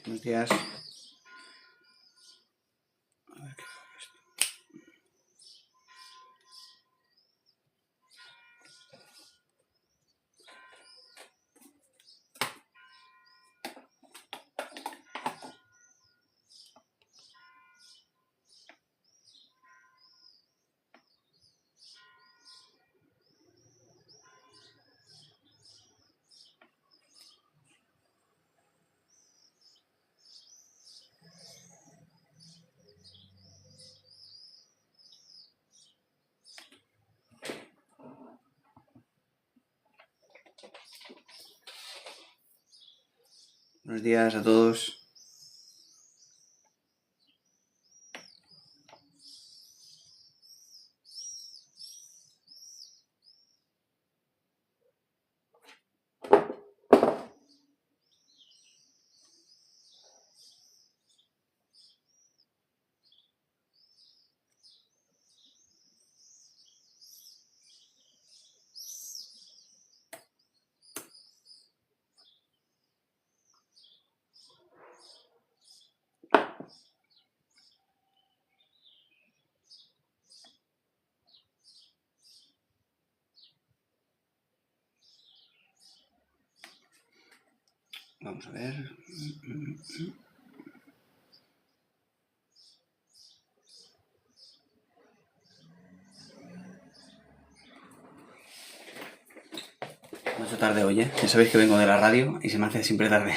Buenos días. A ver qué fue esto. Buenos días a todos. Vamos a ver. Me he hecho tarde hoy, ¿eh? Ya sabéis que vengo de la radio y se me hace siempre tarde.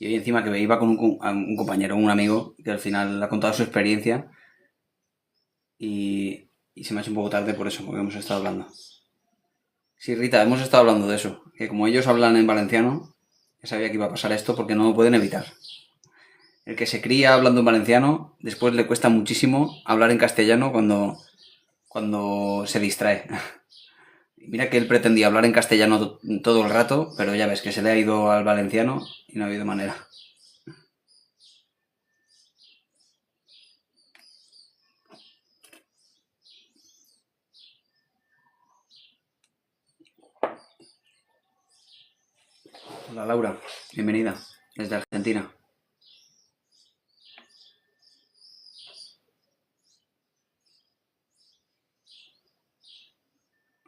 Y hoy encima que iba con un compañero, un amigo, que al final ha contado su experiencia y se me ha hecho un poco tarde por eso, porque hemos estado hablando. Sí, Rita, hemos estado hablando de eso, que como ellos hablan en valenciano, ya sabía que iba a pasar esto porque no lo pueden evitar. El que se cría hablando en valenciano, después le cuesta muchísimo hablar en castellano cuando se distrae. Mira que él pretendía hablar en castellano todo el rato, pero ya ves que se le ha ido al valenciano y no ha habido manera. Hola Laura, bienvenida desde Argentina.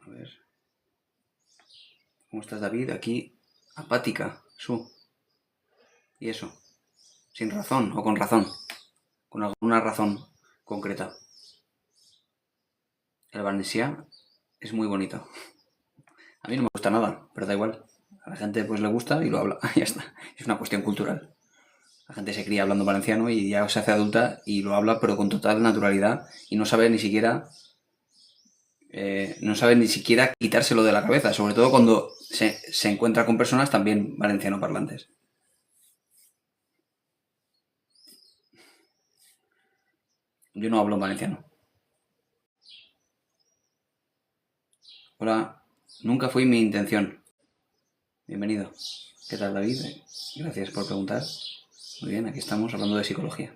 A ver. ¿Cómo estás, David? Aquí, apática, ¿Y eso? ¿Sin razón o con razón? Con alguna razón concreta. El valencià es muy bonito. A mí no me gusta nada, pero da igual. A la gente pues le gusta y lo habla. Ya está. Es una cuestión cultural. La gente se cría hablando valenciano y ya se hace adulta y lo habla pero con total naturalidad y no sabe ni siquiera quitárselo de la cabeza, sobre todo cuando se encuentra con personas también valenciano parlantes. Yo no hablo valenciano. Hola, nunca fue mi intención. Bienvenido. ¿Qué tal, David? Gracias por preguntar. Muy bien, aquí estamos hablando de psicología.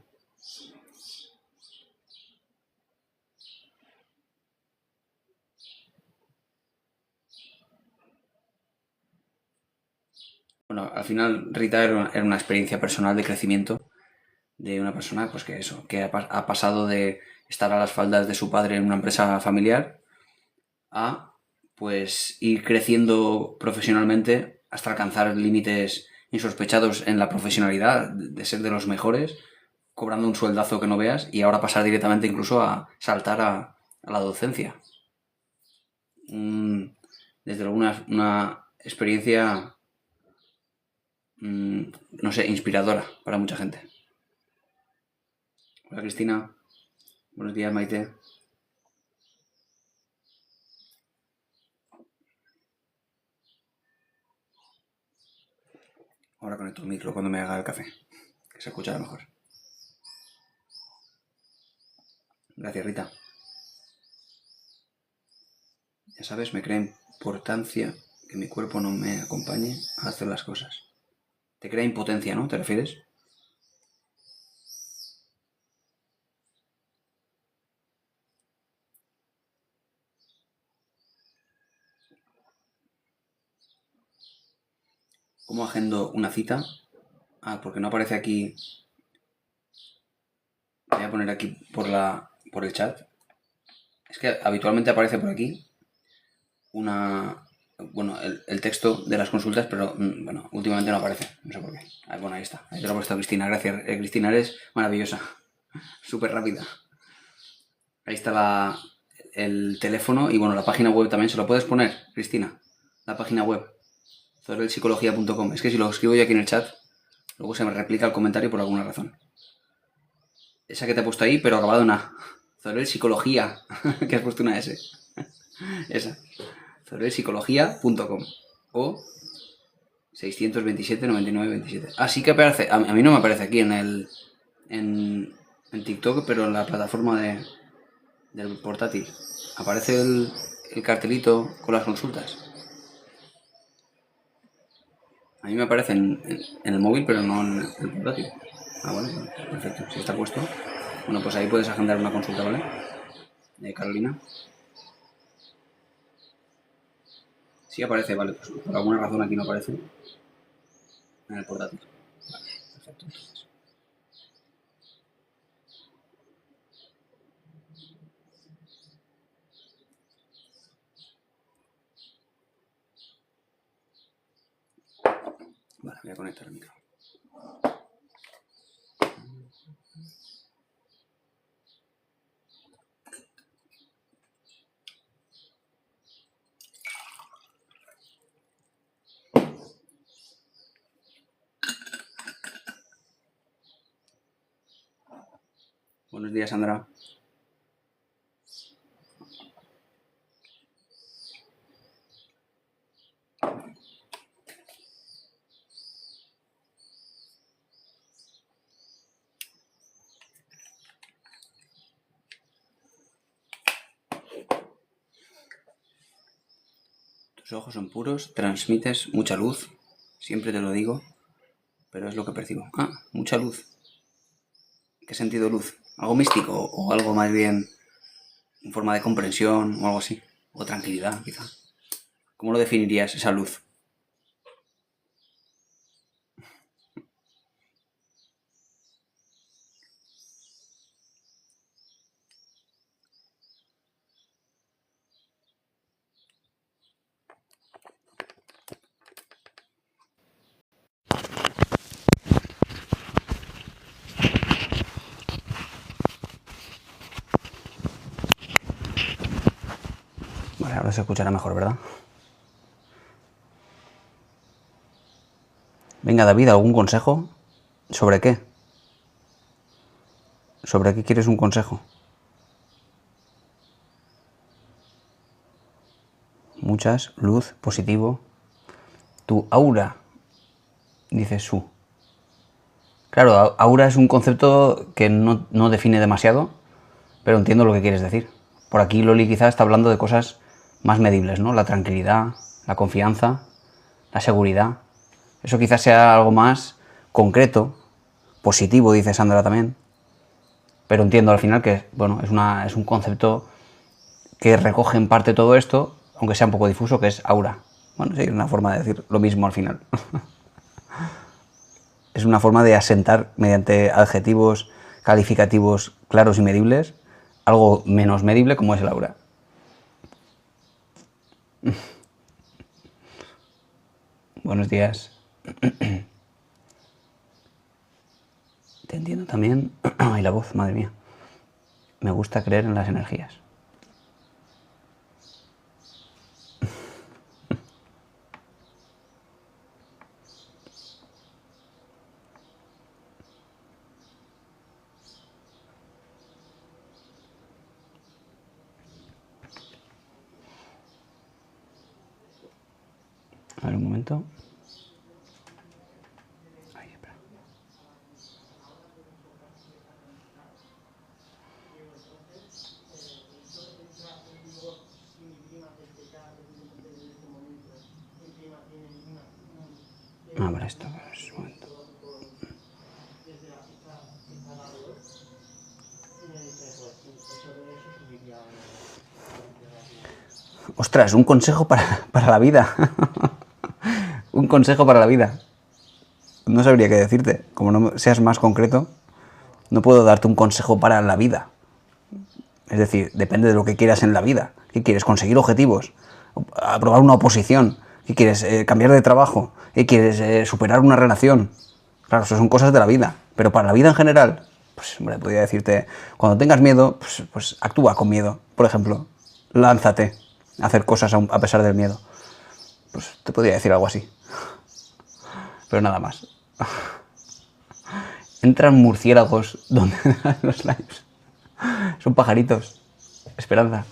Bueno, al final Rita era una experiencia personal de crecimiento de una persona pues que ha pasado de estar a las faldas de su padre en una empresa familiar a pues ir creciendo profesionalmente hasta alcanzar límites insospechados en la profesionalidad, de ser de los mejores, cobrando un sueldazo que no veas y ahora pasar directamente incluso a saltar a la docencia. Desde luego una experiencia, no sé, inspiradora para mucha gente. Hola Cristina, buenos días Maite. Ahora conecto el micro cuando me haga el café, que se escuchará mejor. Gracias Rita. Ya sabes, me crea importancia que mi cuerpo no me acompañe a hacer las cosas. Te crea impotencia, ¿no? ¿Te refieres? ¿Cómo agendo una cita porque no aparece aquí. Voy a poner aquí por el chat. Es que habitualmente aparece por aquí el texto de las consultas, pero bueno, últimamente no aparece. No sé por qué. Bueno, ahí está. Ahí te lo he puesto, Cristina. Gracias. Cristina, eres maravillosa. Súper rápida. Ahí está el teléfono y bueno, la página web también. ¿Se lo puedes poner, Cristina? La página web. zorelpsicología.com. Es que si lo escribo yo aquí en el chat, luego se me replica el comentario por alguna razón. Esa que te he puesto ahí, pero acabado en A. Zorelpsicología. Que has puesto una S. Esa. zorelpsicología.com o 627 99 27. Así que aparece. A mí no me aparece aquí en TikTok, pero en la plataforma del portátil. Aparece el cartelito con las consultas. A mí me aparece en el móvil, pero no en el portátil. Bueno, perfecto. Si está puesto. Bueno, pues ahí puedes agendar una consulta, ¿vale? Carolina. Sí aparece, vale. Pues por alguna razón aquí no aparece en el portátil. Vale, perfecto. Entonces. Vale, voy a conectar el micro. Buenos días, Sandra. Tus ojos son puros, transmites mucha luz, siempre te lo digo, pero es lo que percibo. Mucha luz. ¿Qué sentido luz? ¿Algo místico o algo más bien en forma de comprensión o algo así? O tranquilidad, quizá. ¿Cómo lo definirías, esa luz? Vale, ahora se escuchará mejor, ¿verdad? Venga, David, ¿algún consejo? ¿Sobre qué? ¿Sobre qué quieres un consejo? Muchas, luz, positivo. Tu aura, dice su. Claro, aura es un concepto que no define demasiado, pero entiendo lo que quieres decir. Por aquí Loli quizá está hablando de cosas más medibles, ¿no? La tranquilidad, la confianza, la seguridad. Eso quizás sea algo más concreto, positivo, dice Sandra también. Pero entiendo al final que, bueno, es un concepto que recoge en parte todo esto, aunque sea un poco difuso, que es aura. Bueno, sí, es una forma de decir lo mismo al final. Es una forma de asentar mediante adjetivos calificativos claros y medibles algo menos medible como es el aura. Buenos días. Te entiendo también. Ay, la voz, madre mía. Me gusta creer en las energías. A ver, un momento. Ay, espera. Vale, esto. Pues, un momento. Ostras, un consejo para la vida. Un consejo para la vida. no sabría qué decirte. Como no seas más concreto, no puedo darte un consejo para la vida. Es decir, depende de lo que quieras en la vida. ¿Qué quieres? ¿Conseguir objetivos? ¿Aprobar una oposición? ¿Qué quieres? ¿Cambiar de trabajo? ¿Qué quieres? ¿Superar una relación? Claro, eso son cosas de la vida. Pero para la vida en general, pues hombre, podría decirte, cuando tengas miedo, pues actúa con miedo. Por ejemplo, lánzate a hacer cosas a pesar del miedo. Pues te podría decir algo así. Pero nada más. Entran murciélagos donde dan los lives. Son pajaritos. Esperanza.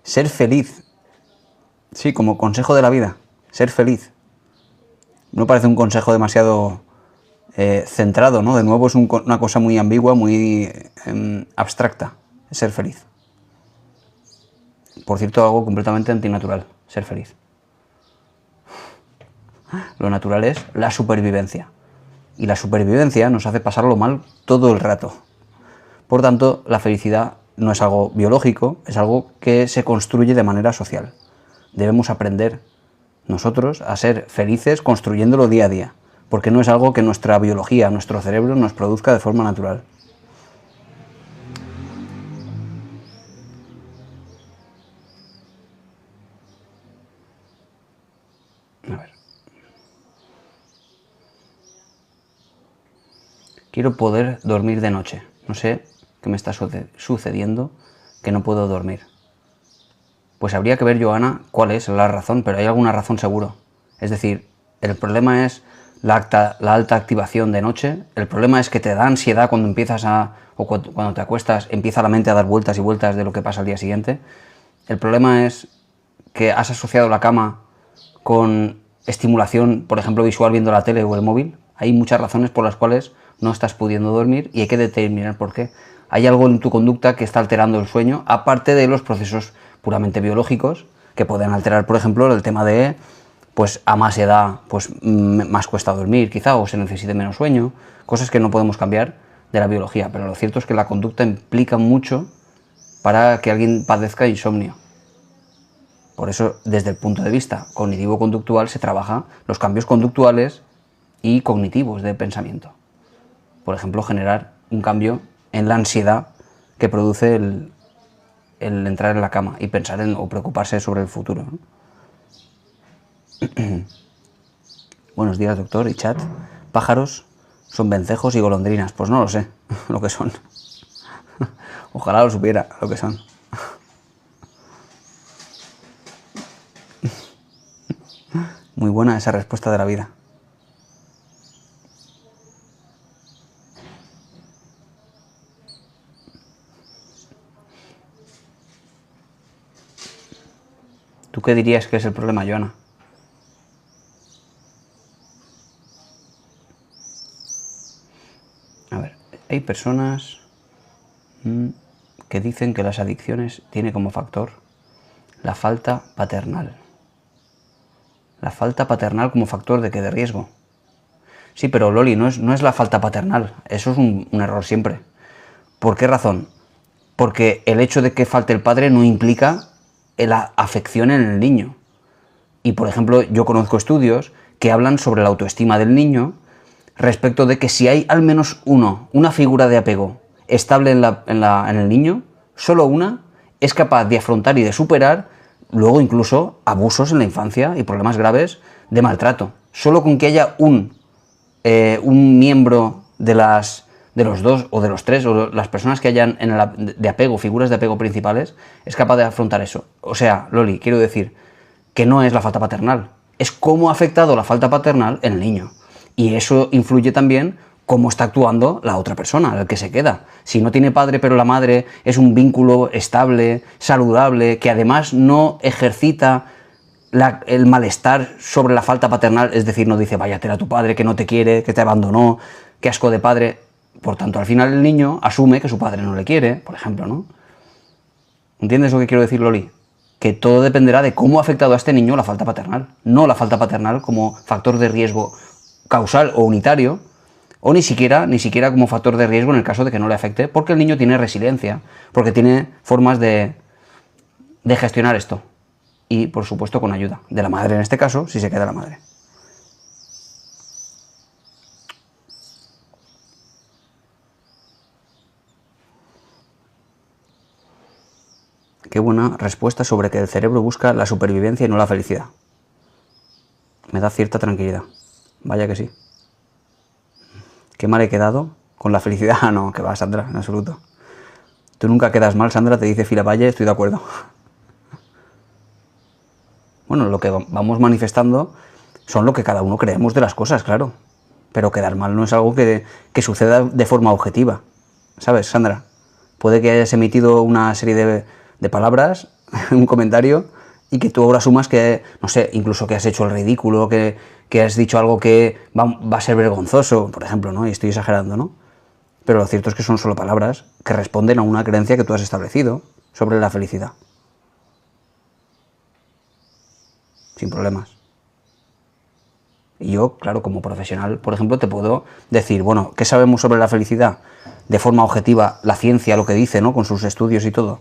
Ser feliz. Sí, como consejo de la vida. Ser feliz. No parece un consejo demasiado centrado, ¿no? De nuevo es una cosa muy ambigua, muy abstracta. Ser feliz. Por cierto, algo completamente antinatural. Ser feliz. Lo natural es la supervivencia. Y la supervivencia nos hace pasarlo mal todo el rato. Por tanto, la felicidad no es algo biológico, es algo que se construye de manera social. Debemos aprender nosotros a ser felices construyéndolo día a día, porque no es algo que nuestra biología, nuestro cerebro nos produzca de forma natural. A ver. Quiero poder dormir de noche. No sé qué me está sucediendo que no puedo dormir. Pues habría que ver, Joana, cuál es la razón, pero hay alguna razón seguro. Es decir, el problema es la alta activación de noche, el problema es que te da ansiedad cuando empiezas o cuando te acuestas, empieza la mente a dar vueltas y vueltas de lo que pasa al día siguiente. El problema es que has asociado la cama con estimulación, por ejemplo, visual viendo la tele o el móvil. Hay muchas razones por las cuales no estás pudiendo dormir y hay que determinar por qué. Hay algo en tu conducta que está alterando el sueño, aparte de los procesos puramente biológicos que pueden alterar, por ejemplo, el tema de, pues a más edad, pues más cuesta dormir quizá, o se necesite menos sueño, cosas que no podemos cambiar de la biología, pero lo cierto es que la conducta implica mucho para que alguien padezca insomnio. Por eso, desde el punto de vista cognitivo-conductual, se trabaja los cambios conductuales y cognitivos de pensamiento. Por ejemplo, generar un cambio en la ansiedad que produce el entrar en la cama y pensar o preocuparse sobre el futuro, ¿no? Buenos días, doctor y chat. ¿Pájaros son vencejos y golondrinas? Pues no lo sé lo que son. Ojalá lo supiera lo que son. Muy buena esa respuesta de la vida. ¿Tú qué dirías que es el problema, Joana? A ver, hay personas que dicen que las adicciones tienen como factor la falta paternal. La falta paternal como factor de qué, de riesgo. Sí, pero Loli, no es la falta paternal, eso es un error siempre. ¿Por qué razón? Porque el hecho de que falte el padre no implica la afección en el niño. Y por ejemplo, yo conozco estudios que hablan sobre la autoestima del niño respecto de que si hay al menos una figura de apego estable en el niño, solo una, es capaz de afrontar y de superar luego incluso abusos en la infancia y problemas graves de maltrato. Solo con que haya un miembro de los dos o de los tres o las personas que hayan de apego, figuras de apego principales, es capaz de afrontar eso. O sea, Loli, quiero decir que no es la falta paternal, es cómo ha afectado la falta paternal en el niño. Y eso influye también cómo está actuando la otra persona, el que se queda. Si no tiene padre, pero la madre es un vínculo estable, saludable, que además no ejercita el malestar sobre la falta paternal, es decir, no dice, váyate a tu padre que no te quiere, que te abandonó, qué asco de padre. Por tanto, al final el niño asume que su padre no le quiere, por ejemplo, ¿no? ¿Entiendes lo que quiero decir, Loli? Que todo dependerá de cómo ha afectado a este niño la falta paternal, no la falta paternal como factor de riesgo causal o unitario, o ni siquiera como factor de riesgo en el caso de que no le afecte, porque el niño tiene resiliencia, porque tiene formas de gestionar esto. y, por supuesto, con ayuda de la madre en este caso, si se queda la madre. Qué buena respuesta sobre que el cerebro busca la supervivencia y no la felicidad. Me da cierta tranquilidad. Vaya que sí. Qué mal he quedado con la felicidad. Ah, no, que va, Sandra, en absoluto. Tú nunca quedas mal, Sandra, te dice Fila Valle, estoy de acuerdo. Bueno, lo que vamos manifestando son lo que cada uno creemos de las cosas, claro. Pero quedar mal no es algo que suceda de forma objetiva. ¿Sabes, Sandra? Puede que hayas emitido una serie de palabras, un comentario, y que tú ahora asumas que, no sé, incluso que has hecho el ridículo, que has dicho algo que va a ser vergonzoso, por ejemplo, ¿no? Y estoy exagerando, ¿no? Pero lo cierto es que son solo palabras que responden a una creencia que tú has establecido sobre la felicidad. Sin problemas. Y yo, claro, como profesional, por ejemplo, te puedo decir, bueno, ¿qué sabemos sobre la felicidad? De forma objetiva, la ciencia lo que dice, ¿no? Con sus estudios y todo.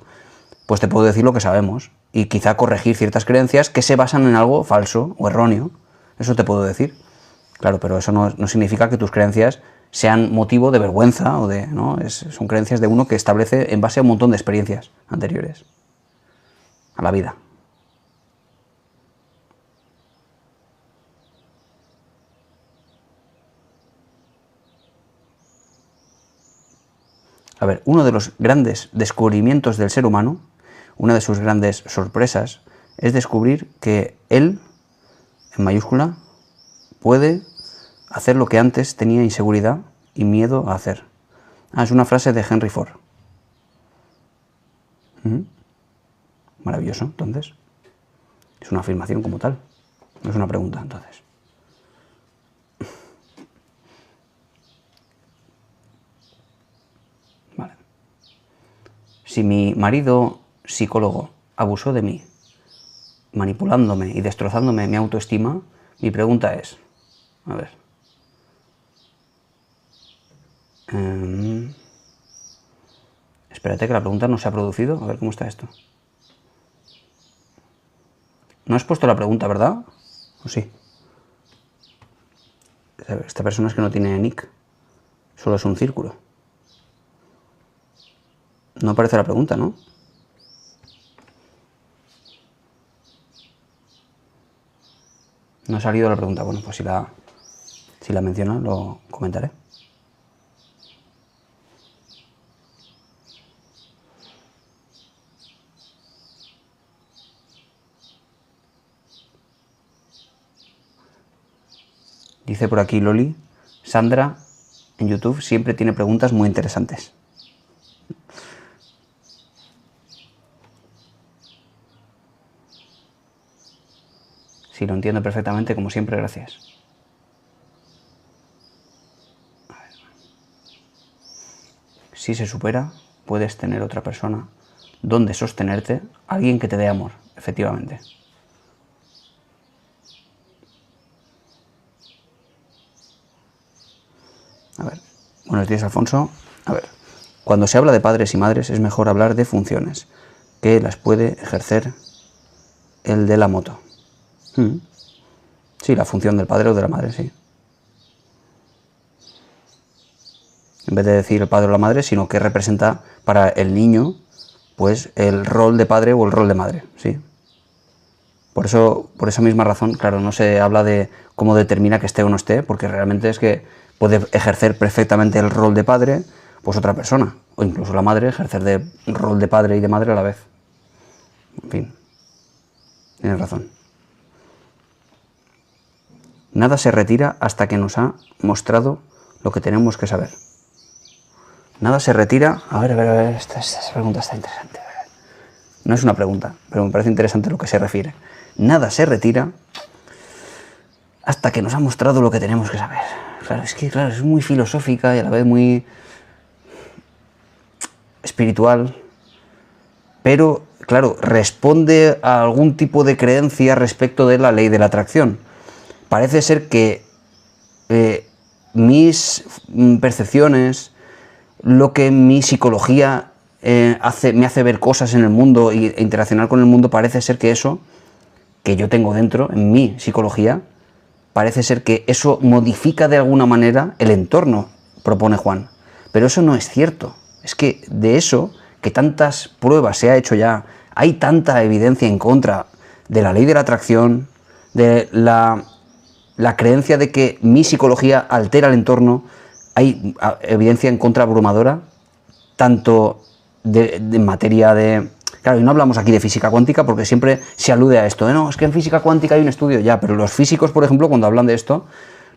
Pues te puedo decir lo que sabemos. Y quizá corregir ciertas creencias que se basan en algo falso o erróneo. Eso te puedo decir. Claro, pero eso no significa que tus creencias sean motivo de vergüenza o de, ¿no? Son creencias de uno que establece en base a un montón de experiencias anteriores a la vida. A ver, uno de los grandes descubrimientos del ser humano, una de sus grandes sorpresas, es descubrir que él, en mayúscula, puede hacer lo que antes tenía inseguridad y miedo a hacer. Ah, es una frase de Henry Ford. Maravilloso, entonces. Es una afirmación como tal. No es una pregunta, entonces. Vale. Si mi marido psicólogo abusó de mí, manipulándome y destrozándome mi autoestima, mi pregunta es, a ver, espérate que la pregunta no se ha producido, a ver cómo está esto. No has puesto la pregunta, ¿verdad? ¿O sí? Esta persona es que no tiene nick, solo es un círculo. No aparece la pregunta, ¿no? No ha salido la pregunta. Bueno, pues si la menciona, lo comentaré. Dice por aquí Loli, Sandra en YouTube siempre tiene preguntas muy interesantes. Sí, lo entiendo perfectamente, como siempre, gracias. A ver. Si se supera, puedes tener otra persona donde sostenerte, alguien que te dé amor, efectivamente. A ver, buenos días, Alfonso. A ver, cuando se habla de padres y madres es mejor hablar de funciones, que las puede ejercer el de la moto. Sí, la función del padre o de la madre, sí. En vez de decir el padre o la madre, sino que representa para el niño, pues, el rol de padre o el rol de madre, sí. Por eso, por esa misma razón, claro, no se habla de cómo determina que esté o no esté, porque realmente es que puede ejercer perfectamente el rol de padre, pues otra persona, o incluso la madre ejercer de rol de padre y de madre a la vez. En fin, tienes razón. Nada se retira hasta que nos ha mostrado lo que tenemos que saber. Nada se retira... A ver, esta pregunta está interesante. No es una pregunta, pero me parece interesante lo que se refiere. Nada se retira hasta que nos ha mostrado lo que tenemos que saber. Claro, es muy filosófica y a la vez muy espiritual, pero, claro, responde a algún tipo de creencia respecto de la ley de la atracción. Parece ser que mis percepciones, lo que mi psicología me hace ver cosas en el mundo e interaccionar con el mundo, parece ser que eso que yo tengo dentro, en mi psicología, parece ser que eso modifica de alguna manera el entorno, propone Juan. Pero eso no es cierto. Es que de eso, que tantas pruebas se ha hecho ya, hay tanta evidencia en contra de la ley de la atracción, de la creencia de que mi psicología altera el entorno, hay evidencia en contra abrumadora, tanto en materia de... Claro, y no hablamos aquí de física cuántica porque siempre se alude a esto, no, es que en física cuántica hay un estudio, ya, pero los físicos, por ejemplo, cuando hablan de esto,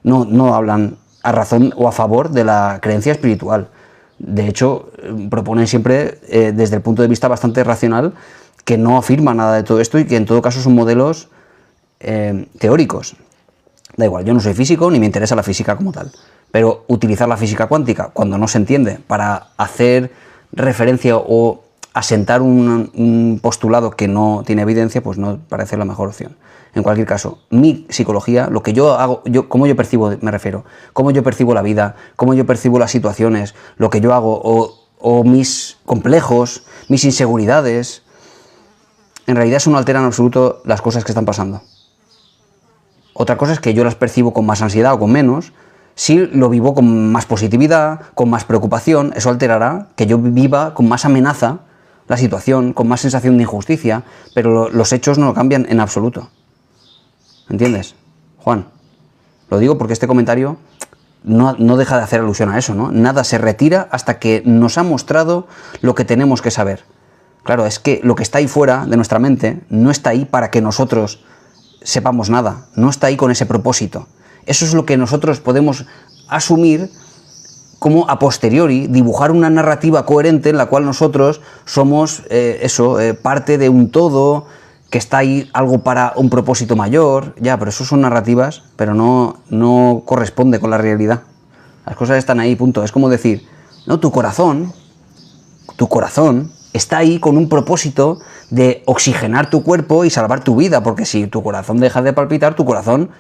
no hablan a razón o a favor de la creencia espiritual. De hecho, proponen siempre, desde el punto de vista bastante racional, que no afirma nada de todo esto y que en todo caso son modelos teóricos. Da igual, yo no soy físico ni me interesa la física como tal, pero utilizar la física cuántica cuando no se entiende para hacer referencia o asentar un postulado que no tiene evidencia, pues no parece la mejor opción. En cualquier caso, mi psicología, lo que yo hago, cómo yo percibo, me refiero, cómo yo percibo la vida, cómo yo percibo las situaciones, lo que yo hago, o mis complejos, mis inseguridades, en realidad eso no altera en absoluto las cosas que están pasando. Otra cosa es que yo las percibo con más ansiedad o con menos. Si lo vivo con más positividad, con más preocupación, eso alterará que yo viva con más amenaza la situación, con más sensación de injusticia, pero los hechos no lo cambian en absoluto. ¿Entiendes, Juan? Lo digo porque este comentario no deja de hacer alusión a eso, ¿no? Nada se retira hasta que nos ha mostrado lo que tenemos que saber. Claro, es que lo que está ahí fuera de nuestra mente no está ahí para que nosotros sepamos nada, no está ahí con ese propósito. Eso es lo que nosotros podemos asumir como a posteriori, dibujar una narrativa coherente en la cual nosotros somos parte de un todo, que está ahí algo para un propósito mayor, ya, pero eso son narrativas, pero no corresponde con la realidad. Las cosas están ahí, punto. Es como decir, no, tu corazón está ahí con un propósito de oxigenar tu cuerpo y salvar tu vida, porque si tu corazón deja de palpitar, tu corazón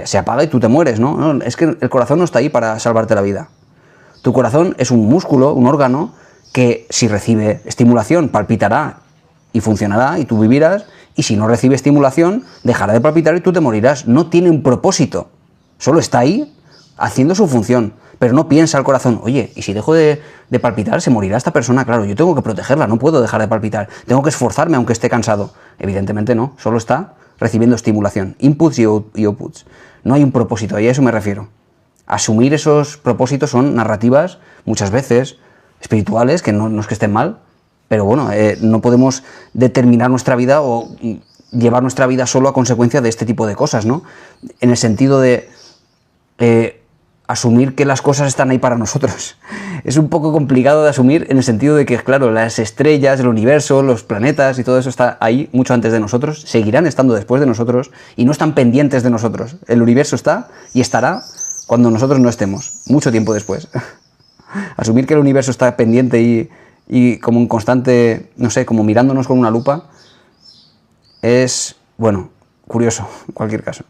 se apaga y tú te mueres, ¿no? No, es que el corazón no está ahí para salvarte la vida. Tu corazón es un músculo, un órgano, que si recibe estimulación palpitará y funcionará y tú vivirás, y si no recibe estimulación dejará de palpitar y tú te morirás. No tiene un propósito, solo está ahí haciendo su función, pero no piensa el corazón, oye, y si dejo de palpitar se morirá esta persona, claro, yo tengo que protegerla, no puedo dejar de palpitar, tengo que esforzarme aunque esté cansado. Evidentemente no, solo está recibiendo estimulación, inputs y outputs. No hay un propósito, y a eso me refiero. Asumir esos propósitos son narrativas, muchas veces, espirituales, que no es que estén mal, pero bueno, no podemos determinar nuestra vida o llevar nuestra vida solo a consecuencia de este tipo de cosas, ¿no? En el sentido de asumir que las cosas están ahí para nosotros. Es un poco complicado de asumir en el sentido de que, claro, las estrellas, el universo, los planetas y todo eso está ahí mucho antes de nosotros, seguirán estando después de nosotros y no están pendientes de nosotros. El universo está y estará cuando nosotros no estemos, mucho tiempo después. Asumir que el universo está pendiente y como un constante, no sé, como mirándonos con una lupa, es, bueno, curioso, en cualquier caso.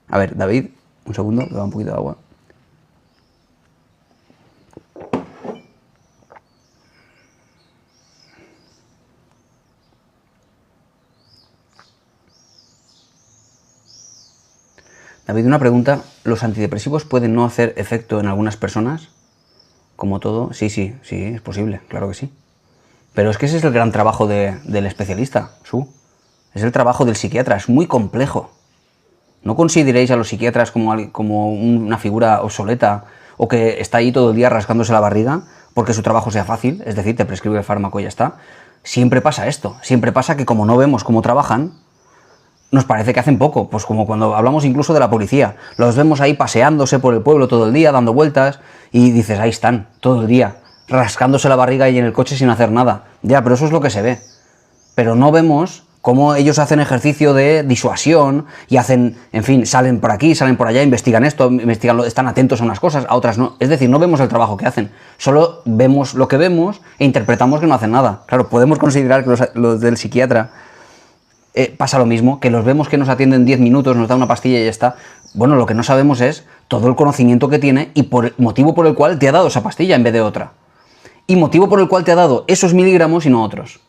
A ver, David, un segundo, le da un poquito de agua. David, una pregunta. ¿Los antidepresivos pueden no hacer efecto en algunas personas? Como todo, sí, es posible, claro que sí. Pero es que ese es el gran trabajo del especialista, es el trabajo del psiquiatra, es muy complejo. No consideréis a los psiquiatras como una figura obsoleta o que está ahí todo el día rascándose la barriga porque su trabajo sea fácil, es decir, te prescribe el fármaco y ya está. Siempre pasa esto, siempre pasa que como no vemos cómo trabajan, nos parece que hacen poco, pues como cuando hablamos incluso de la policía, los vemos ahí paseándose por el pueblo todo el día, dando vueltas, y dices, ahí están, todo el día, rascándose la barriga y en el coche sin hacer nada. Ya, pero eso es lo que se ve. Pero no vemos cómo ellos hacen ejercicio de disuasión y hacen, en fin, salen por aquí, salen por allá, investigan esto, están atentos a unas cosas, a otras no. Es decir, no vemos el trabajo que hacen, solo vemos lo que vemos e interpretamos que no hacen nada. Claro, podemos considerar que los del psiquiatra pasa lo mismo, que los vemos que nos atienden 10 minutos, nos da una pastilla y ya está. Bueno, lo que no sabemos es todo el conocimiento que tiene y motivo por el cual te ha dado esa pastilla en vez de otra. Y motivo por el cual te ha dado esos miligramos y no otros.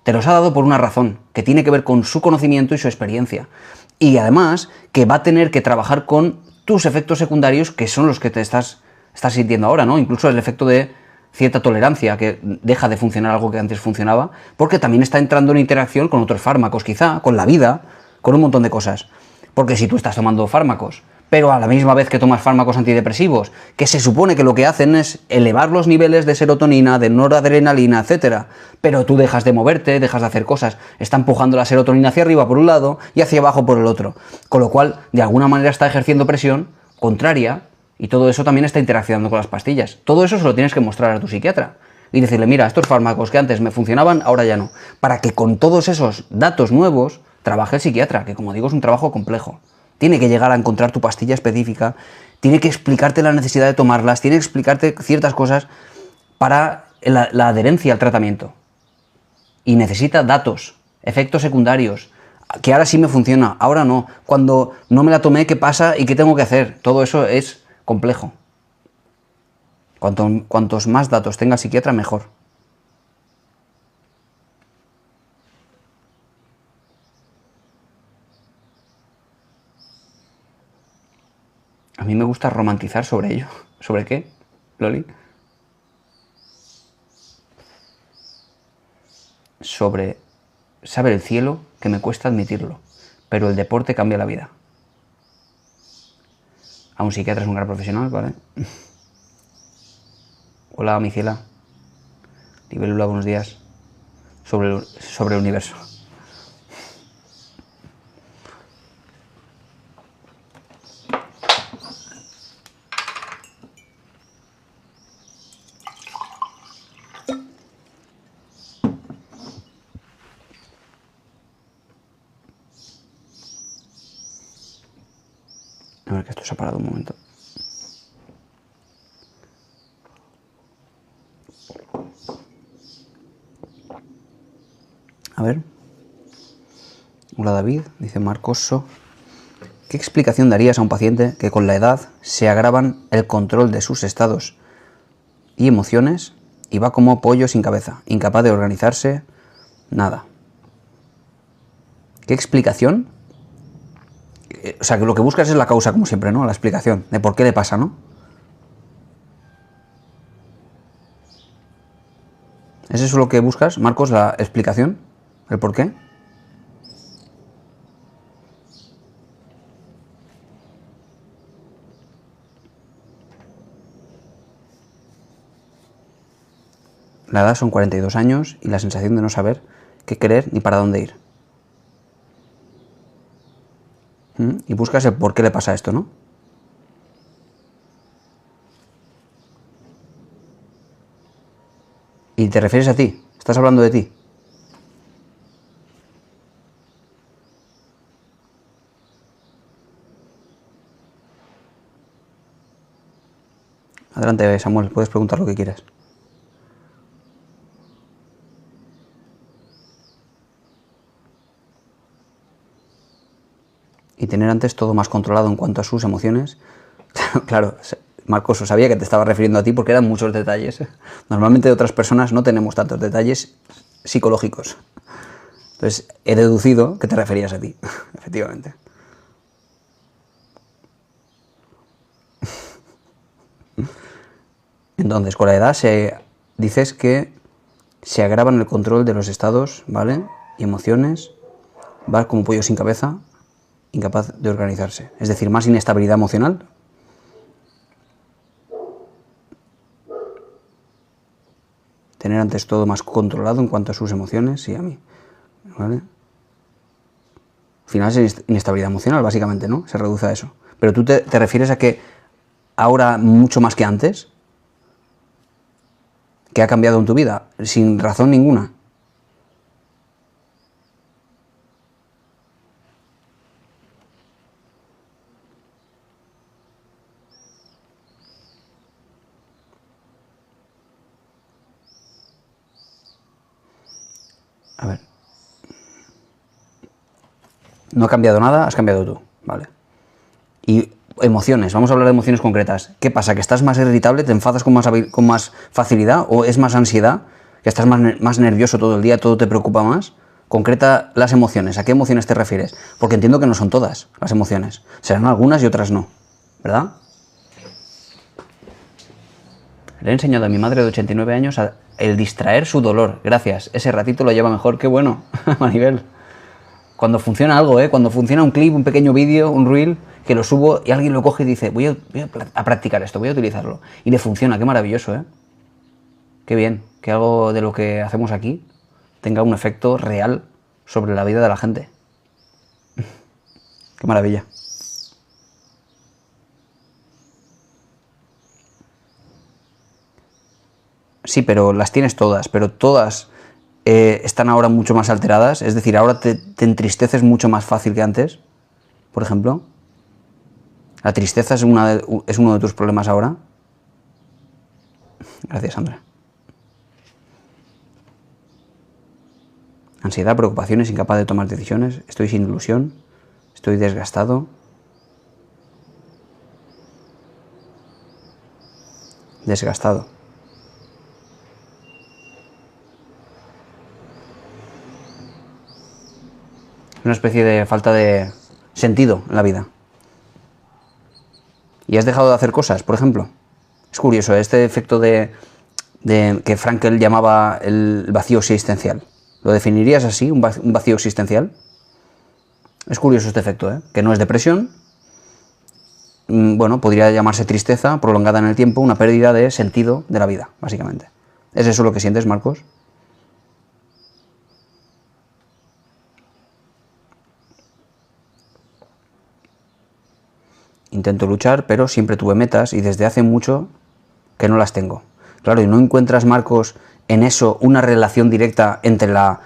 Te los ha dado por una razón, que tiene que ver con su conocimiento y su experiencia. Y además, que va a tener que trabajar con tus efectos secundarios, que son los que te estás sintiendo ahora, ¿no? Incluso el efecto de cierta tolerancia, que deja de funcionar algo que antes funcionaba, porque también está entrando en interacción con otros fármacos, quizá, con la vida, con un montón de cosas. Porque si tú estás tomando fármacos, pero a la misma vez que tomas fármacos antidepresivos, que se supone que lo que hacen es elevar los niveles de serotonina, de noradrenalina, etcétera, pero tú dejas de moverte, dejas de hacer cosas, está empujando la serotonina hacia arriba por un lado y hacia abajo por el otro, con lo cual, de alguna manera está ejerciendo presión contraria, y todo eso también está interaccionando con las pastillas. Todo eso se lo tienes que mostrar a tu psiquiatra y decirle, mira, estos fármacos que antes me funcionaban, ahora ya no, para que con todos esos datos nuevos trabaje el psiquiatra, que como digo es un trabajo complejo. Tiene que llegar a encontrar tu pastilla específica, tiene que explicarte la necesidad de tomarlas, tiene que explicarte ciertas cosas para la adherencia al tratamiento. Y necesita datos, efectos secundarios, que ahora sí me funciona, ahora no. Cuando no me la tomé, ¿qué pasa y qué tengo que hacer? Todo eso es complejo. Cuantos más datos tenga el psiquiatra, mejor. A mí me gusta romantizar sobre ello. ¿Sobre qué, Loli? Sobre saber el cielo, que me cuesta admitirlo, pero el deporte cambia la vida. A un psiquiatra es un gran profesional, ¿vale? Hola, mi ciela. Libélula, buenos días. Sobre el universo. A ver, que esto se ha parado un momento. A ver. Hola David, dice Marcoso. ¿Qué explicación darías a un paciente que con la edad se agravan el control de sus estados y emociones y va como pollo sin cabeza, incapaz de organizarse? Nada. ¿Qué explicación? O sea, que lo que buscas es la causa, como siempre, ¿no? La explicación de por qué le pasa, ¿no? ¿Es eso lo que buscas, Marcos, la explicación? ¿El por qué? La edad son 42 años y la sensación de no saber qué querer ni para dónde ir. Y buscas el por qué le pasa esto, ¿no? Y te refieres a ti, estás hablando de ti. Adelante, Samuel, puedes preguntar lo que quieras. Y tener antes todo más controlado en cuanto a sus emociones. Claro, Marcos, sabía que te estaba refiriendo a ti porque eran muchos detalles. Normalmente de otras personas no tenemos tantos detalles psicológicos. Entonces, he deducido que te referías a ti, efectivamente. Entonces, con la edad dices que se agravan el control de los estados, ¿vale? Y emociones, va como pollo sin cabeza, incapaz de organizarse. Es decir, más inestabilidad emocional. Tener antes todo más controlado en cuanto a sus emociones y a mí, ¿vale? Al final es inestabilidad emocional, básicamente, ¿no? Se reduce a eso. Pero tú te refieres a que ahora mucho más que antes, que ha cambiado en tu vida, sin razón ninguna. A ver. No ha cambiado nada, has cambiado tú, ¿vale? Y emociones, vamos a hablar de emociones concretas. ¿Qué pasa? ¿Que estás más irritable, te enfadas con más facilidad o es más ansiedad? que estás más nervioso todo el día, todo te preocupa más. Concreta las emociones. ¿A qué emociones te refieres? Porque entiendo que no son todas las emociones. Serán algunas y otras no, ¿verdad? Le he enseñado a mi madre de 89 años el distraer su dolor. Gracias. Ese ratito lo lleva mejor. ¡Qué bueno, Maribel! Cuando funciona algo, cuando funciona un clip, un pequeño vídeo, un reel, que lo subo y alguien lo coge y dice, voy a practicar esto, voy a utilizarlo. Y le funciona, qué maravilloso, Qué bien, que algo de lo que hacemos aquí tenga un efecto real sobre la vida de la gente. Qué maravilla. Sí, pero las tienes todas, pero todas están ahora mucho más alteradas. Es decir, ahora te entristeces mucho más fácil que antes, por ejemplo. La tristeza es uno de tus problemas ahora. Gracias, Sandra. Ansiedad, preocupaciones, incapaz de tomar decisiones. Estoy sin ilusión. Estoy desgastado. Desgastado. Una especie de falta de sentido en la vida. ¿Y has dejado de hacer cosas, por ejemplo? Es curioso, este efecto de que Frankl llamaba el vacío existencial. ¿Lo definirías así, un vacío existencial? Es curioso este efecto, que no es depresión. Bueno, podría llamarse tristeza prolongada en el tiempo, una pérdida de sentido de la vida, básicamente. ¿Es eso lo que sientes, Marcos? Intento luchar, pero siempre tuve metas y desde hace mucho que no las tengo. Claro, y no encuentras, Marcos, en eso una relación directa entre la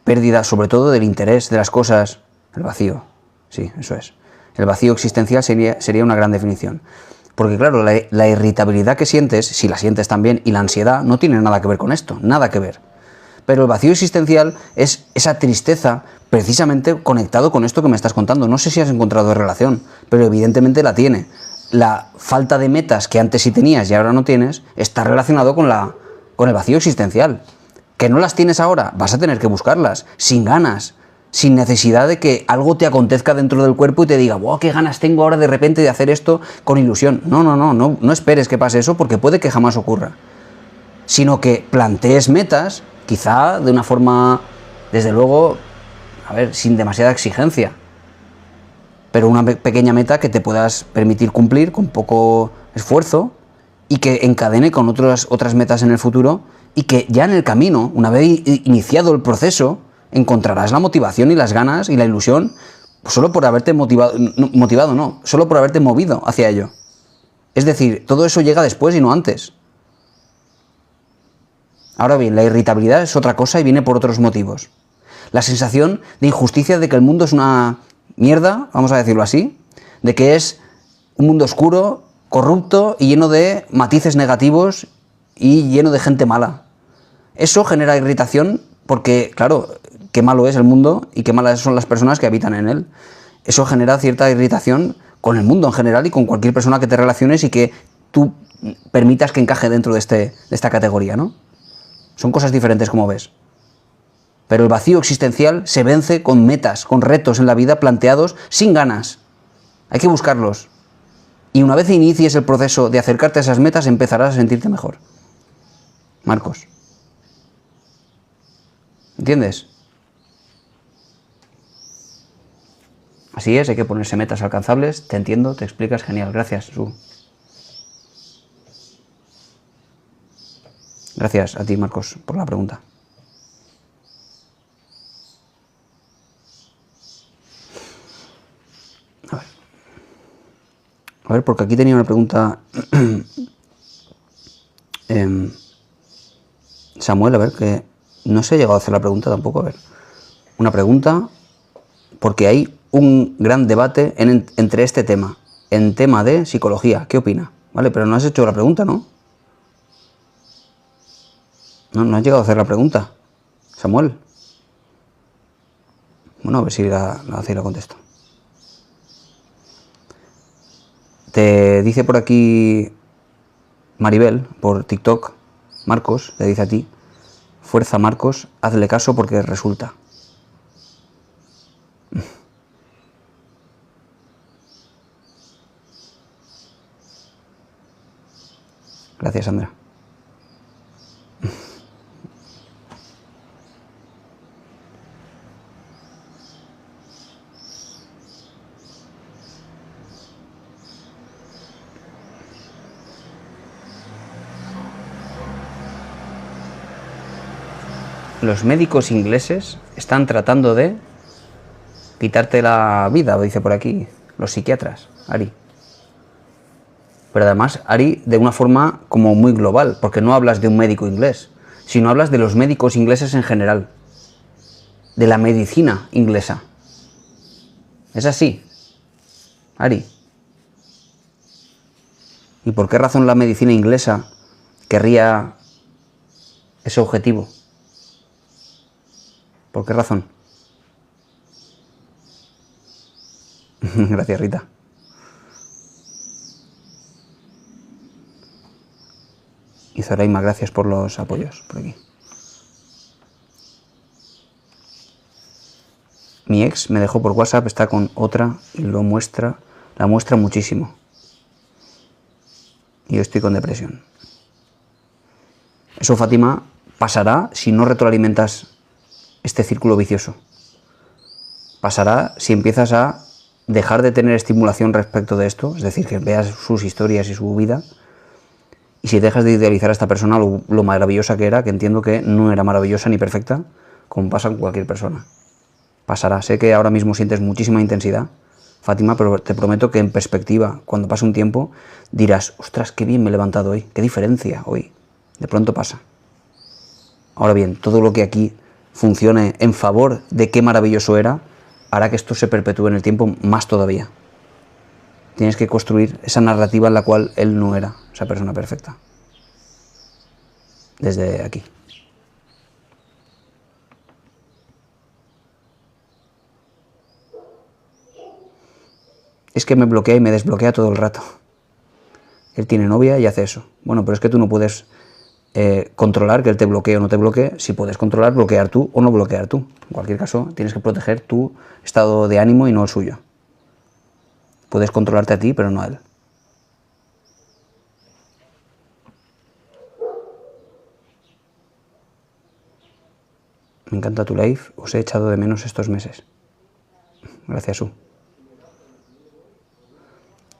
pérdida, sobre todo del interés de las cosas, el vacío. Sí, eso es. El vacío existencial sería una gran definición. Porque claro, la irritabilidad que sientes, si la sientes también, y la ansiedad, no tienen nada que ver con esto, nada que ver. Pero el vacío existencial es esa tristeza precisamente conectado con esto que me estás contando. No sé si has encontrado relación, pero evidentemente la tiene. La falta de metas que antes sí tenías y ahora no tienes está relacionado con el vacío existencial. ¿Que no las tienes ahora? Vas a tener que buscarlas, sin ganas, sin necesidad de que algo te acontezca dentro del cuerpo y te diga, wow, qué ganas tengo ahora de repente de hacer esto con ilusión. No esperes que pase eso porque puede que jamás ocurra. Sino que plantees metas, quizá de una forma, desde luego, sin demasiada exigencia, pero una pequeña meta que te puedas permitir cumplir con poco esfuerzo y que encadene con otras metas en el futuro y que ya en el camino, una vez iniciado el proceso, encontrarás la motivación y las ganas y la ilusión solo por haberte solo por haberte movido hacia ello. Es decir, todo eso llega después y no antes. Ahora bien, la irritabilidad es otra cosa y viene por otros motivos. La sensación de injusticia de que el mundo es una mierda, vamos a decirlo así, de que es un mundo oscuro, corrupto y lleno de matices negativos y lleno de gente mala. Eso genera irritación porque, claro, qué malo es el mundo y qué malas son las personas que habitan en él. Eso genera cierta irritación con el mundo en general y con cualquier persona que te relaciones y que tú permitas que encaje dentro de esta categoría, ¿no? Son cosas diferentes, como ves. Pero el vacío existencial se vence con metas, con retos en la vida planteados sin ganas. Hay que buscarlos. Y una vez inicies el proceso de acercarte a esas metas, empezarás a sentirte mejor. Marcos. ¿Entiendes? Así es, hay que ponerse metas alcanzables. Te entiendo, te explicas, genial. Gracias, Su. Gracias a ti, Marcos, por la pregunta. A ver, porque aquí tenía una pregunta. Samuel, a ver, que no se ha llegado a hacer la pregunta tampoco. A ver, una pregunta, porque hay un gran debate entre este tema, en tema de psicología. ¿Qué opina? Vale, pero no has hecho la pregunta, ¿no? No has llegado a hacer la pregunta, Samuel. Bueno, a ver si la hace y la contesto. Te dice por aquí Maribel, por TikTok, Marcos, te dice a ti, Fuerza, Marcos, hazle caso porque resulta. Gracias, Sandra. Los médicos ingleses están tratando de quitarte la vida, dice por aquí, los psiquiatras, Ari. Pero además, Ari, de una forma como muy global, porque no hablas de un médico inglés, sino hablas de los médicos ingleses en general, de la medicina inglesa. ¿Es así, Ari? ¿Y por qué razón la medicina inglesa querría ese objetivo? ¿Por qué razón? Gracias, Rita. Y Zoraima, gracias por los apoyos por aquí. Mi ex me dejó por WhatsApp, está con otra y la muestra muchísimo. Y yo estoy con depresión. Eso, Fátima, pasará si no retroalimentas este círculo vicioso. Pasará si empiezas a dejar de tener estimulación respecto de esto, es decir, que veas sus historias y su vida, y si dejas de idealizar a esta persona lo maravillosa que era, que entiendo que no era maravillosa ni perfecta, como pasa con cualquier persona. Pasará. Sé que ahora mismo sientes muchísima intensidad, Fátima, pero te prometo que en perspectiva, cuando pase un tiempo, dirás, ostras, qué bien me he levantado hoy, qué diferencia hoy. De pronto pasa. Ahora bien, todo lo que aquí funcione en favor de qué maravilloso era, hará que esto se perpetúe en el tiempo más todavía. Tienes que construir esa narrativa en la cual él no era esa persona perfecta. Desde aquí. Es que me bloquea y me desbloquea todo el rato. Él tiene novia y hace eso. Bueno, pero es que tú no puedes controlar que él te bloquee o no te bloquee. Si puedes controlar bloquear tú o no bloquear tú. En cualquier caso, tienes que proteger tu estado de ánimo y no el suyo. Puedes controlarte a ti, pero no a él. Me encanta tu live, os he echado de menos estos meses. Gracias, Su.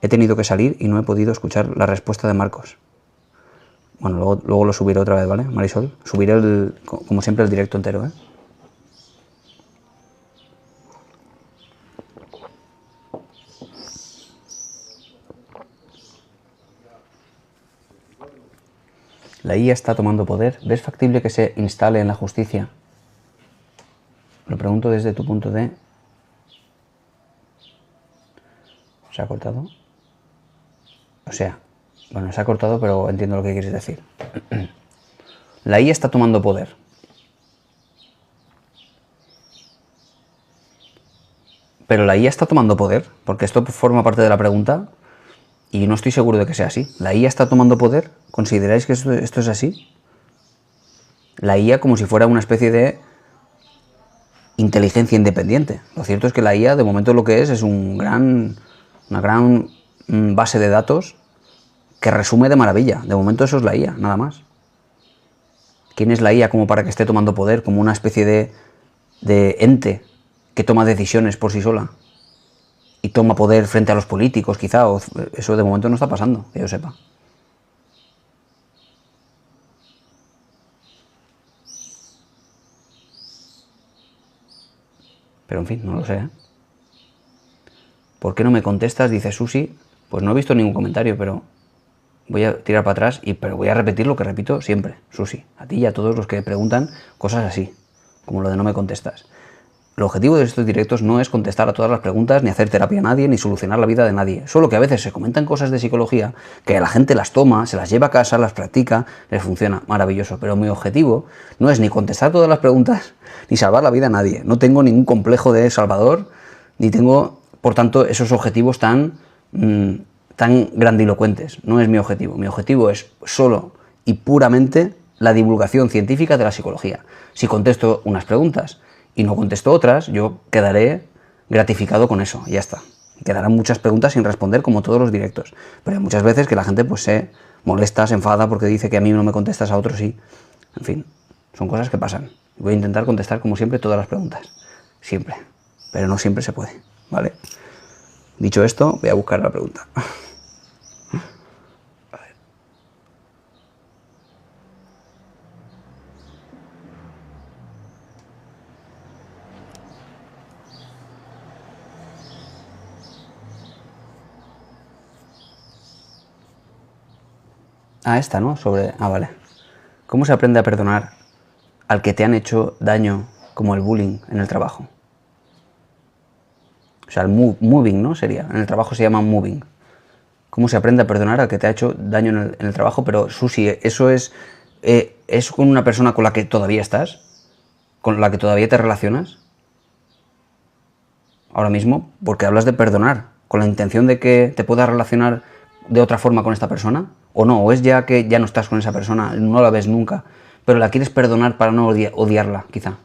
He tenido que salir y no he podido escuchar la respuesta de Marcos. Bueno, luego lo subiré otra vez, ¿vale, Marisol? Subiré, como siempre, el directo entero, ¿eh? La IA está tomando poder. ¿Ves factible que se instale en la justicia? Lo pregunto desde tu punto de... ¿Se ha cortado? O sea, bueno, se ha cortado, pero entiendo lo que quieres decir. La IA está tomando poder. Pero la IA está tomando poder, porque esto forma parte de la pregunta y no estoy seguro de que sea así. ¿La IA está tomando poder? ¿Consideráis que esto es así? La IA como si fuera una especie de inteligencia independiente. Lo cierto es que la IA de momento lo que es una gran base de datos que resume de maravilla. De momento eso es la IA, nada más. ¿Quién es la IA como para que esté tomando poder? Como una especie de ente que toma decisiones por sí sola y toma poder frente a los políticos, quizá. Eso de momento no está pasando, que yo sepa. Pero en fin, no lo sé, ¿eh? ¿Por qué no me contestas? Dice Susi. Pues no he visto ningún comentario, pero voy a tirar para atrás, pero voy a repetir lo que repito siempre, Susi. A ti y a todos los que preguntan cosas así, como lo de no me contestas. El objetivo de estos directos no es contestar a todas las preguntas, ni hacer terapia a nadie, ni solucionar la vida de nadie. Solo que a veces se comentan cosas de psicología que la gente las toma, se las lleva a casa, las practica, les funciona maravilloso. Pero mi objetivo no es ni contestar todas las preguntas, ni salvar la vida a nadie. No tengo ningún complejo de salvador, ni tengo, por tanto, esos objetivos tan grandilocuentes. No es mi objetivo. Mi objetivo es solo y puramente la divulgación científica de la psicología. Si contesto unas preguntas y no contesto otras, yo quedaré gratificado con eso, y ya está. Quedarán muchas preguntas sin responder, como todos los directos. Pero hay muchas veces que la gente pues se molesta, se enfada porque dice que a mí no me contestas, a otros sí. En fin, son cosas que pasan. Voy a intentar contestar, como siempre, todas las preguntas. Siempre. Pero no siempre se puede, ¿vale? Dicho esto, voy a buscar la pregunta. Ah, esta, ¿no? Vale. ¿Cómo se aprende a perdonar al que te han hecho daño, como el bullying en el trabajo? O sea, el moving, ¿no? Sería. En el trabajo se llama moving. ¿Cómo se aprende a perdonar al que te ha hecho daño en el trabajo? Pero, Susi, ¿eso es con una persona con la que todavía estás? ¿Con la que todavía te relacionas? Ahora mismo, porque hablas de perdonar, con la intención de que te puedas relacionar de otra forma con esta persona, o no, o es ya que ya no estás con esa persona, no la ves nunca, pero la quieres perdonar para no odiarla, quizá.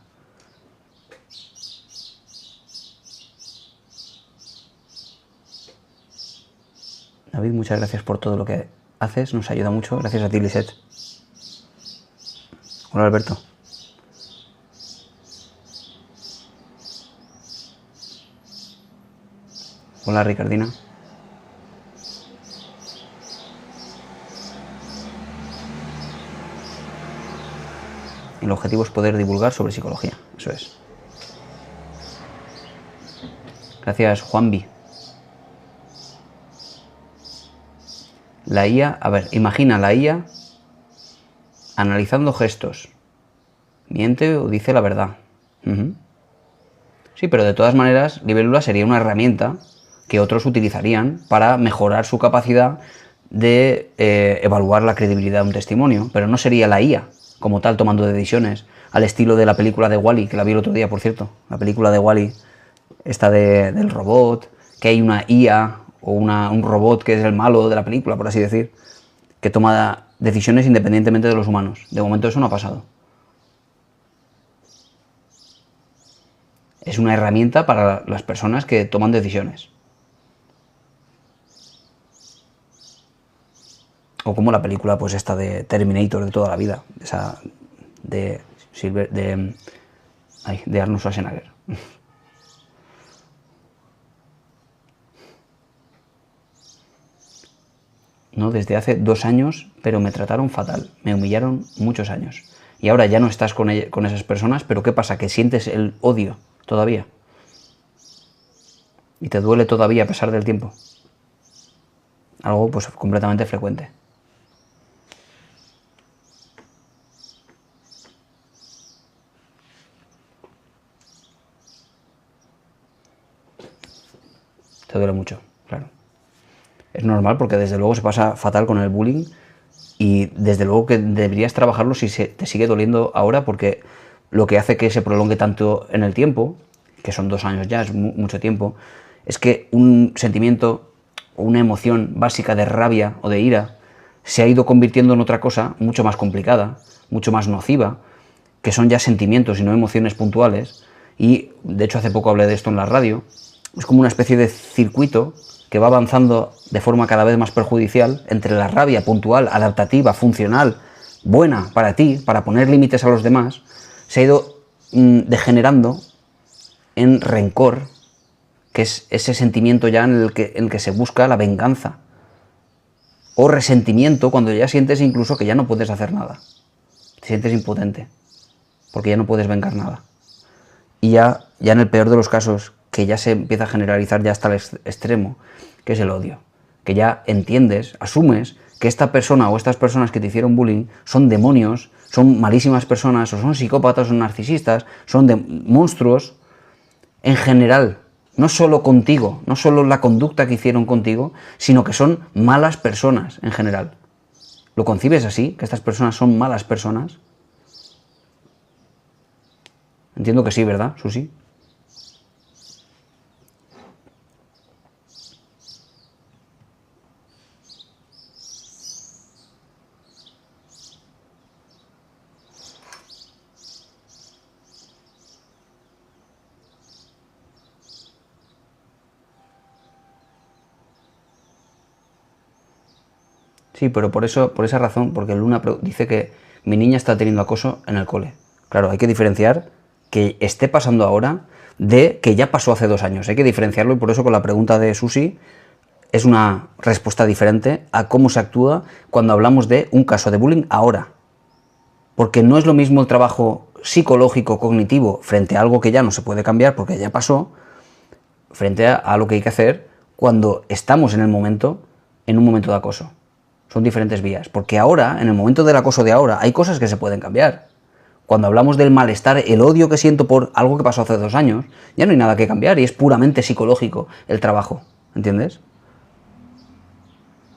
David, muchas gracias por todo lo que haces, nos ayuda mucho. Gracias a ti, Lisette. Hola, Alberto. Hola, Ricardina. El objetivo es poder divulgar sobre psicología, eso es. Gracias, Juanvi. La IA, a ver, imagina la IA analizando gestos. ¿Miente o dice la verdad? Sí, pero de todas maneras, Libélula sería una herramienta que otros utilizarían para mejorar su capacidad de evaluar la credibilidad de un testimonio, pero no sería la IA como tal tomando decisiones, al estilo de la película de Wall-E, que la vi el otro día, por cierto, la película de Wall-E, esta del robot, que hay una IA o un robot que es el malo de la película, por así decir, que toma decisiones independientemente de los humanos. De momento eso no ha pasado. Es una herramienta para las personas que toman decisiones. O como la película pues esta de Terminator de toda la vida, esa de Arnold Schwarzenegger. No, desde hace 2 años, pero me trataron fatal, me humillaron muchos años. Y ahora ya no estás con esas personas, pero ¿qué pasa? Que sientes el odio todavía. Y te duele todavía a pesar del tiempo. Algo pues completamente frecuente. Te duele mucho, claro. Es normal porque desde luego se pasa fatal con el bullying y desde luego que deberías trabajarlo si te sigue doliendo ahora, porque lo que hace que se prolongue tanto en el tiempo, que son 2 años ya, es mucho tiempo, es que un sentimiento o una emoción básica de rabia o de ira se ha ido convirtiendo en otra cosa mucho más complicada, mucho más nociva, que son ya sentimientos y no emociones puntuales. Y de hecho hace poco hablé de esto en la radio. Es como una especie de circuito que va avanzando de forma cada vez más perjudicial entre la rabia puntual, adaptativa, funcional, buena para ti, para poner límites a los demás, se ha ido degenerando en rencor, que es ese sentimiento ya en el que se busca la venganza. O resentimiento, cuando ya sientes incluso que ya no puedes hacer nada. Te sientes impotente, porque ya no puedes vengar nada. Y ya en el peor de los casos, que ya se empieza a generalizar ya hasta el extremo, que es el odio. Que ya entiendes, asumes que esta persona o estas personas que te hicieron bullying son demonios, son malísimas personas, o son psicópatas, o son narcisistas, son monstruos en general. No solo contigo, no solo la conducta que hicieron contigo, sino que son malas personas en general. ¿Lo concibes así? ¿Que estas personas son malas personas? Entiendo que sí, ¿verdad, Susi? Sí, pero por esa razón, porque Luna dice que mi niña está teniendo acoso en el cole. Claro, hay que diferenciar que esté pasando ahora de que ya pasó hace 2 años. Hay que diferenciarlo y por eso con la pregunta de Susi es una respuesta diferente a cómo se actúa cuando hablamos de un caso de bullying ahora. Porque no es lo mismo el trabajo psicológico, cognitivo, frente a algo que ya no se puede cambiar porque ya pasó, frente a lo que hay que hacer cuando estamos en un momento de acoso. Son diferentes vías, porque ahora, en el momento del acoso de ahora, hay cosas que se pueden cambiar. Cuando hablamos del malestar, el odio que siento por algo que pasó hace 2 años, ya no hay nada que cambiar y es puramente psicológico el trabajo, ¿entiendes?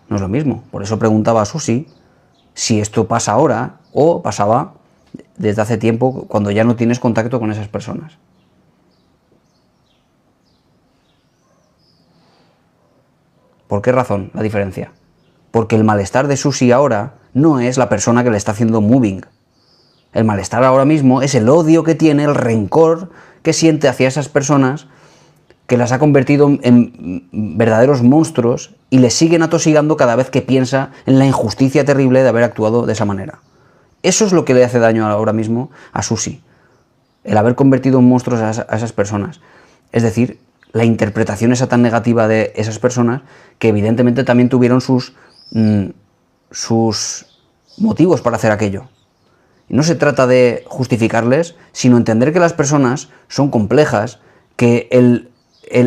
No es lo mismo. Por eso preguntaba a Susi si esto pasa ahora o pasaba desde hace tiempo cuando ya no tienes contacto con esas personas. ¿Por qué razón la diferencia? Porque el malestar de Susi ahora no es la persona que le está haciendo moving. El malestar ahora mismo es el odio que tiene, el rencor que siente hacia esas personas que las ha convertido en verdaderos monstruos y le siguen atosigando cada vez que piensa en la injusticia terrible de haber actuado de esa manera. Eso es lo que le hace daño ahora mismo a Susi, el haber convertido en monstruos a esas personas. Es decir, la interpretación esa tan negativa de esas personas que evidentemente también tuvieron sus motivos para hacer aquello. Y no se trata de justificarles, sino entender que las personas son complejas, que el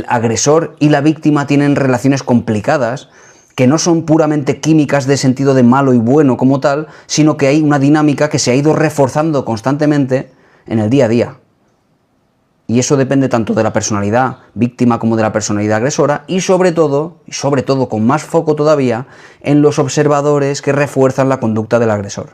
agresor y la víctima tienen relaciones complicadas, que no son puramente químicas de sentido de malo y bueno como tal, sino que hay una dinámica que se ha ido reforzando constantemente en el día a día. Y eso depende tanto de la personalidad víctima como de la personalidad agresora y sobre todo con más foco todavía, en los observadores que refuerzan la conducta del agresor.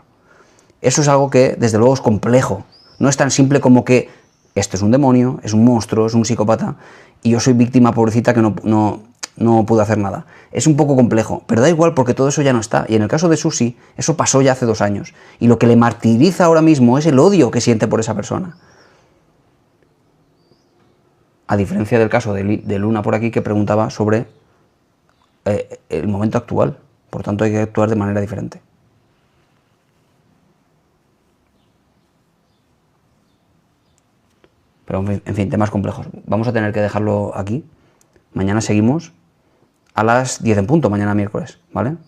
Eso es algo que, desde luego, es complejo. No es tan simple como que esto es un demonio, es un monstruo, es un psicópata y yo soy víctima pobrecita que no puedo hacer nada. Es un poco complejo, pero da igual porque todo eso ya no está. Y en el caso de Susi, eso pasó ya hace 2 años. Y lo que le martiriza ahora mismo es el odio que siente por esa persona. A diferencia del caso de Luna por aquí, que preguntaba sobre el momento actual. Por tanto, hay que actuar de manera diferente. Pero, en fin, temas complejos. Vamos a tener que dejarlo aquí. Mañana seguimos a las 10 en punto, mañana miércoles, ¿vale?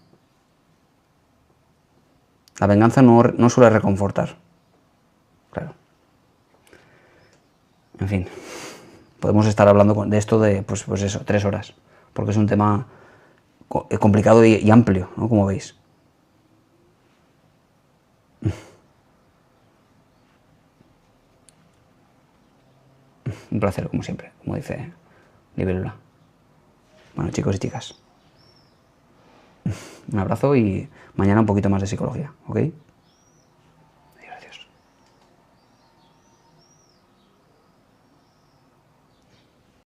La venganza no suele reconfortar. Claro. En fin. Podemos estar hablando de esto de, pues eso, 3 horas, porque es un tema complicado y amplio, ¿no? Como veis. Un placer, como siempre, como dice Libélula. Bueno, chicos y chicas, un abrazo y mañana un poquito más de psicología, ¿ok?